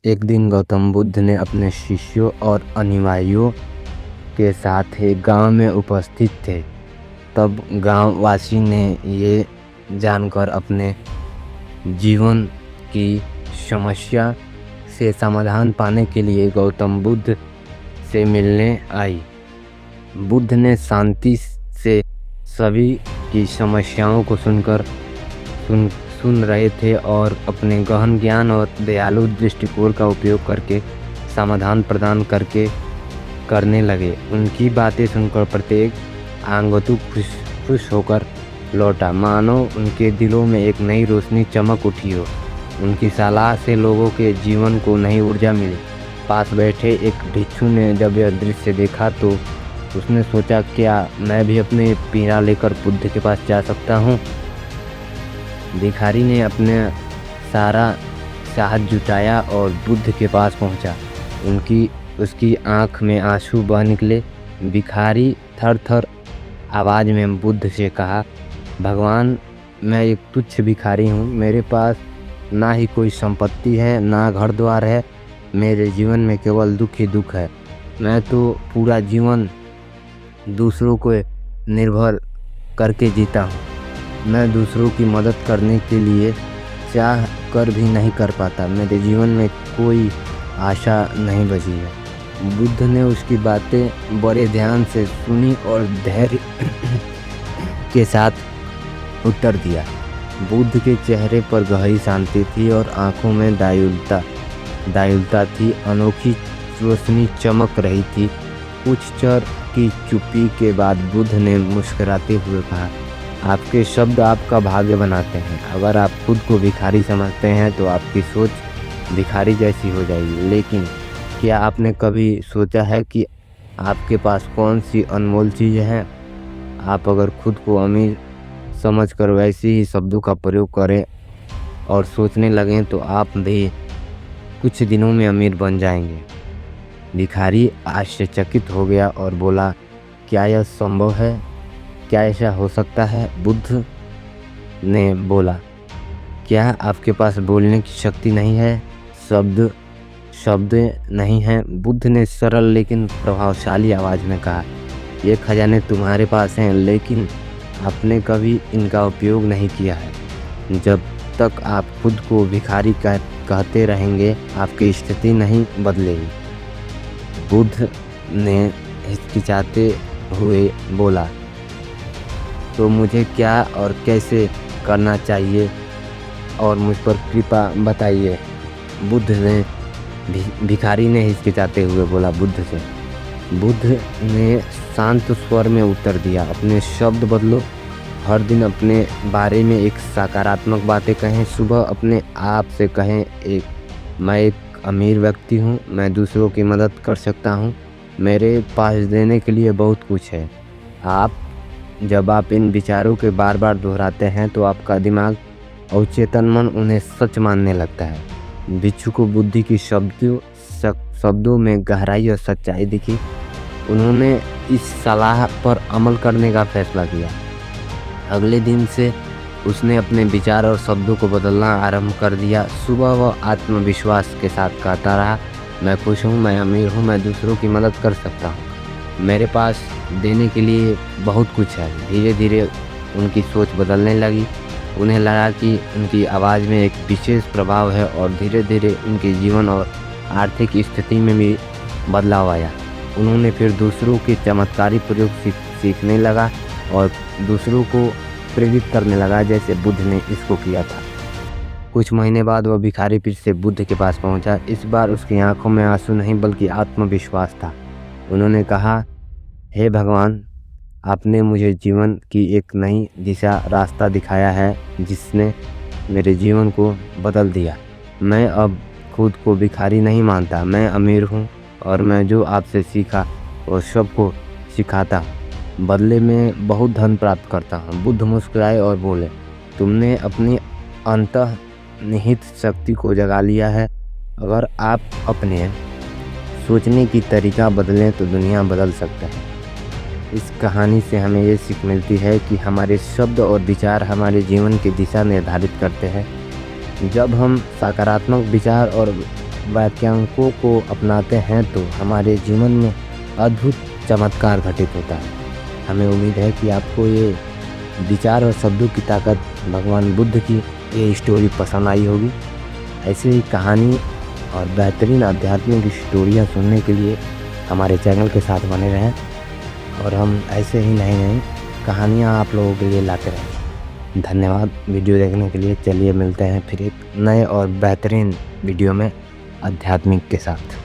एक दिन गौतम बुद्ध ने अपने शिष्यों और अनुयायियों के साथ एक गांव में उपस्थित थे। तब गांव वासी ने ये जानकर अपने जीवन की समस्या से समाधान पाने के लिए गौतम बुद्ध से मिलने आई। बुद्ध ने शांति से सभी की समस्याओं को सुन रहे थे और अपने गहन ज्ञान और दयालु दृष्टिकोण का उपयोग करके समाधान प्रदान करने लगे। उनकी बातें सुनकर प्रत्येक आगंतु खुश होकर लौटा, मानो उनके दिलों में एक नई रोशनी चमक उठी हो। उनकी सलाह से लोगों के जीवन को नई ऊर्जा मिली। पास बैठे एक भिक्षु ने जब यह दृश्य देखा तो उसने सोचा, क्या मैं भी अपने पीड़ा लेकर बुद्ध के पास जा सकता हूँ। भिखारी ने अपने सारा साहस जुटाया और बुद्ध के पास पहुँचा। उसकी आँख में आंसू बह निकले। भिखारी थर-थर आवाज़ में बुद्ध से कहा, भगवान, मैं एक तुच्छ भिखारी हूँ। मेरे पास ना ही कोई संपत्ति है, ना घर द्वार है। मेरे जीवन में केवल दुख ही दुख है। मैं तो पूरा जीवन दूसरों को निर्भर करके जीता हूँ। मैं दूसरों की मदद करने के लिए चाह कर भी नहीं कर पाता। मेरे जीवन में कोई आशा नहीं बची है। बुद्ध ने उसकी बातें बड़े ध्यान से सुनी और धैर्य के साथ उत्तर दिया। बुद्ध के चेहरे पर गहरी शांति थी और आंखों में दयालुता थी। अनोखी रोशनी चमक रही थी। कुछ क्षण की चुप्पी के बाद बुद्ध ने मुस्कुराते हुए कहा, आपके शब्द आपका भाग्य बनाते हैं। अगर आप खुद को भिखारी समझते हैं तो आपकी सोच भिखारी जैसी हो जाएगी। लेकिन क्या आपने कभी सोचा है कि आपके पास कौन सी अनमोल चीज़ है? आप अगर खुद को अमीर समझकर वैसे ही शब्दों का प्रयोग करें और सोचने लगें तो आप भी कुछ दिनों में अमीर बन जाएंगे। भिखारी आश्चर्यचकित हो गया और बोला, क्या यह संभव है? क्या ऐसा हो सकता है? बुद्ध ने बोला, क्या आपके पास बोलने की शक्ति नहीं है? शब्द नहीं है? बुद्ध ने सरल लेकिन प्रभावशाली आवाज़ में कहा, ये खजाने तुम्हारे पास हैं, लेकिन आपने कभी इनका उपयोग नहीं किया है। जब तक आप खुद को भिखारी कहते रहेंगे, आपकी स्थिति नहीं बदलेगी। बुद्ध ने हिचकिचाते हुए बोला, तो मुझे क्या और कैसे करना चाहिए और मुझ पर कृपा बताइए। भिखारी ने हिचकिचाते हुए बोला बुद्ध से। बुद्ध ने शांत स्वर में उत्तर दिया, अपने शब्द बदलो। हर दिन अपने बारे में एक सकारात्मक बातें कहें। सुबह अपने आप से कहें, मैं एक अमीर व्यक्ति हूँ, मैं दूसरों की मदद कर सकता हूँ, मेरे पास देने के लिए बहुत कुछ है। जब आप इन विचारों के बार बार दोहराते हैं तो आपका दिमाग और चेतन मन उन्हें सच मानने लगता है। भिक्षु को बुद्धि की शब्दों में गहराई और सच्चाई दिखी। उन्होंने इस सलाह पर अमल करने का फैसला किया। अगले दिन से उसने अपने विचार और शब्दों को बदलना आरंभ कर दिया। सुबह वह आत्मविश्वास के साथ कहता रहा, मैं खुश हूँ, मैं अमीर हूँ, मैं दूसरों की मदद कर सकता हूँ, मेरे पास देने के लिए बहुत कुछ है। धीरे धीरे उनकी सोच बदलने लगी। उन्हें लगा कि उनकी आवाज़ में एक विशेष प्रभाव है और धीरे धीरे उनके जीवन और आर्थिक स्थिति में भी बदलाव आया। उन्होंने फिर दूसरों के चमत्कारी प्रयोग सीखने लगा और दूसरों को प्रेरित करने लगा, जैसे बुद्ध ने इसको किया था। कुछ महीने बाद वह भिखारी फिर से बुद्ध के पास पहुंचा। इस बार उसकी आंखों में आंसू नहीं बल्कि आत्मविश्वास था। उन्होंने कहा, हे भगवान, आपने मुझे जीवन की एक नई रास्ता दिखाया है जिसने मेरे जीवन को बदल दिया। मैं अब खुद को भिखारी नहीं मानता, मैं अमीर हूँ और मैं जो आपसे सीखा वो सबको सिखाता हूँ। बदले में बहुत धन प्राप्त करता हूँ। बुद्ध मुस्कुराए और बोले, तुमने अपनी अंतर्निहित शक्ति को जगा लिया है। अगर आप अपने सोचने की तरीका बदलें तो दुनिया बदल सकता है। इस कहानी से हमें ये सीख मिलती है कि हमारे शब्द और विचार हमारे जीवन की दिशा निर्धारित करते हैं। जब हम सकारात्मक विचार और वाक्यांकों को अपनाते हैं तो हमारे जीवन में अद्भुत चमत्कार घटित होता है। हमें उम्मीद है कि आपको ये विचार और शब्दों की ताकत भगवान बुद्ध की ये स्टोरी पसंद आई होगी। ऐसे ही कहानी और बेहतरीन आध्यात्मिक स्टोरियाँ सुनने के लिए हमारे चैनल के साथ बने रहें और हम ऐसे ही नई नई कहानियाँ आप लोगों के लिए लाते रहें। धन्यवाद वीडियो देखने के लिए। चलिए मिलते हैं फिर एक नए और बेहतरीन वीडियो में आध्यात्मिक के साथ।